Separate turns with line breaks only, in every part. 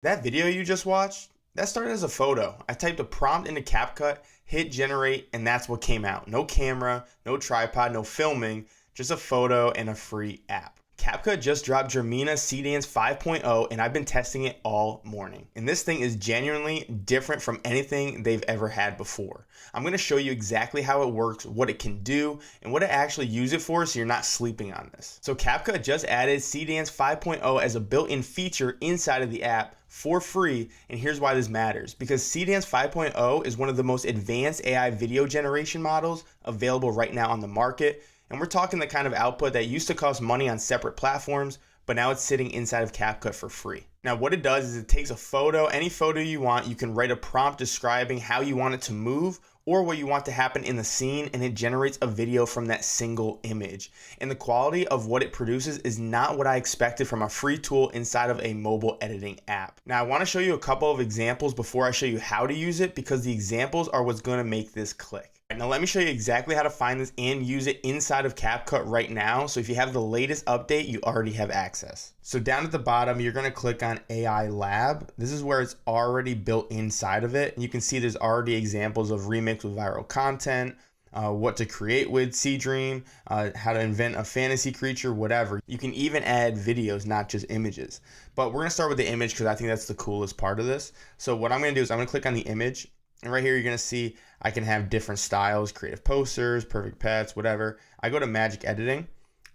That video you just watched, that started as a photo. I typed a prompt into CapCut, hit generate, and that's what came out. No camera, no tripod, no filming, just a photo and a free app. CapCut just dropped Dreamina Seedream 5.0 and I've been testing it all morning. And this thing is genuinely different from anything they've ever had before. I'm going to show you exactly how it works, what it can do, and what to actually use it for so you're not sleeping on this. So CapCut just added Seedream 5.0 as a built-in feature inside of the app for free, and here's why this matters. Because Seedream 5.0 is one of the most advanced AI video generation models available right now on the market. And we're talking the kind of output that used to cost money on separate platforms, but now it's sitting inside of CapCut for free. Now what it does is it takes a photo, any photo you want, you can write a prompt describing how you want it to move or what you want to happen in the scene, and it generates a video from that single image. And the quality of what it produces is not what I expected from a free tool inside of a mobile editing app. Now I want to show you a couple of examples before I show you how to use it, because the examples are what's going to make this click. Now let me show you exactly how to find this and use it inside of CapCut right now. So if you have the latest update, you already have access. So down at the bottom, you're going to click on AI Lab. This is where it's already built inside of it. And you can see there's already examples of remix with viral content, what to create with Seedream, how to invent a fantasy creature, whatever. You can even add videos, not just images. But we're going to start with the image because I think that's the coolest part of this. So what I'm going to do is I'm going to click on the image. And right here, you're going to see I can have different styles, creative posters, perfect pets, whatever. I go to magic editing,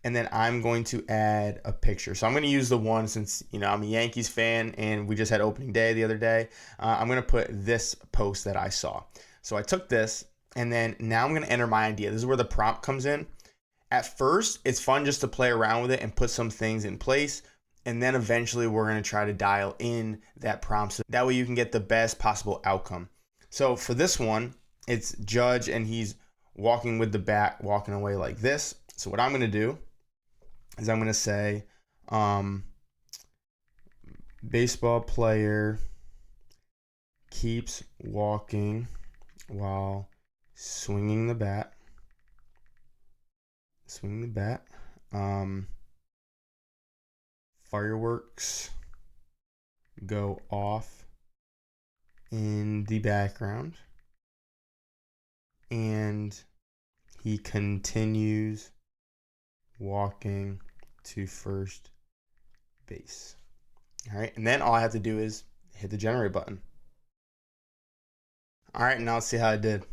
and then I'm going to add a picture. So I'm going to use the one, since I'm a Yankees fan and we just had opening day the other day. I'm going to put this post that I saw. So I took this, and then now I'm going to enter my idea. This is where the prompt comes in. At first, it's fun just to play around with it and put some things in place. And then eventually we're going to try to dial in that prompt, so that way you can get the best possible outcome. So for this one, it's Judge and he's walking with the bat, walking away like this. So what I'm going to do is I'm going to say, baseball player keeps walking while swinging the bat. Fireworks go off in the background, and he continues walking to first base. All right, and then all I have to do is hit the generate button. All right, now let's see how I did.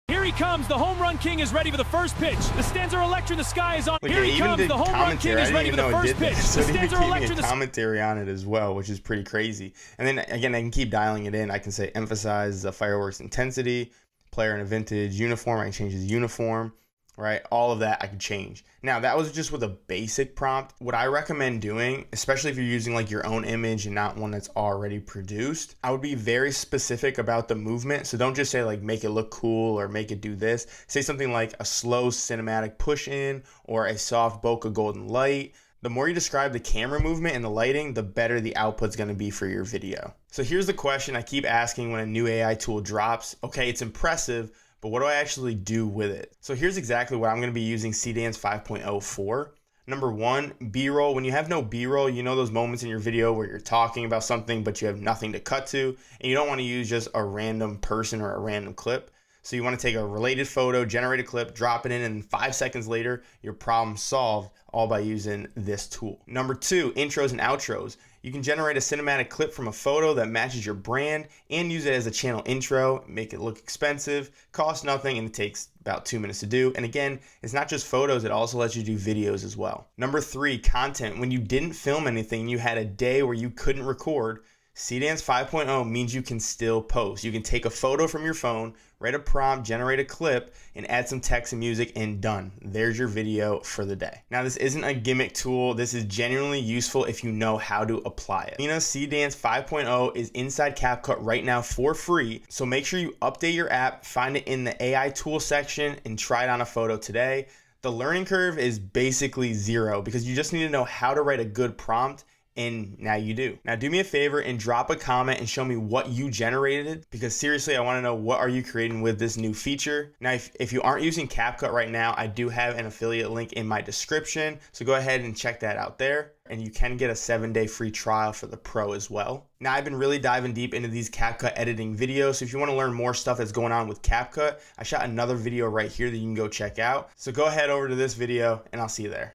Here he comes. The home run king is ready for the first pitch. The stands are electric. The sky is on.
Look,
Here he comes. The home run king is ready for the first pitch.
So
The stands are electric.
a commentary on it as well, which is pretty crazy. And then again, I can keep dialing it in. I can say emphasize the fireworks intensity, player in a vintage uniform. I can change his uniform, right? All of that I can change. Now that was just with a basic prompt. What I recommend doing, especially if you're using like your own image and not one that's already produced, I would be very specific about the movement. So don't just say like make it look cool or make it do this. Say something like a slow cinematic push in or a soft bokeh golden light. The more you describe the camera movement and the lighting, the better the output's going to be for your video. So here's the question I keep asking when a new AI tool drops. Okay, it's impressive, but what do I actually do with it? So here's exactly what I'm going to be using Seedream 5.0 for. Number one, B-roll. When you have no B-roll, you know those moments in your video where you're talking about something but you have nothing to cut to, and you don't want to use just a random person or a random clip. So you want to take a related photo, generate a clip, drop it in, and 5 seconds later, your problem solved, all by using this tool. Number two, intros and outros. You can generate a cinematic clip from a photo that matches your brand and use it as a channel intro, make it look expensive, cost nothing, and it takes about 2 minutes to do. And again, it's not just photos, it also lets you do videos as well. Number three, content. When you didn't film anything, you had a day where you couldn't record, Seedream 5.0 means you can still post. You can take a photo from your phone, write a prompt, generate a clip, and add some text and music, and done. There's your video for the day. Now, this isn't a gimmick tool. This is genuinely useful if you know how to apply it. Seedream 5.0 is inside CapCut right now for free, so make sure you update your app, find it in the AI tool section, and try it on a photo today. The learning curve is basically zero because you just need to know how to write a good prompt and now you do. Now do me a favor and drop a comment and show me what you generated, because seriously, I want to know what are you creating with this new feature. Now, if you aren't using CapCut right now, I do have an affiliate link in my description, so go ahead and check that out there. And you can get a 7-day free trial for the Pro as well. Now, I've been really diving deep into these CapCut editing videos, so if you want to learn more stuff that's going on with CapCut, I shot another video right here that you can go check out. So go ahead over to this video, and I'll see you there.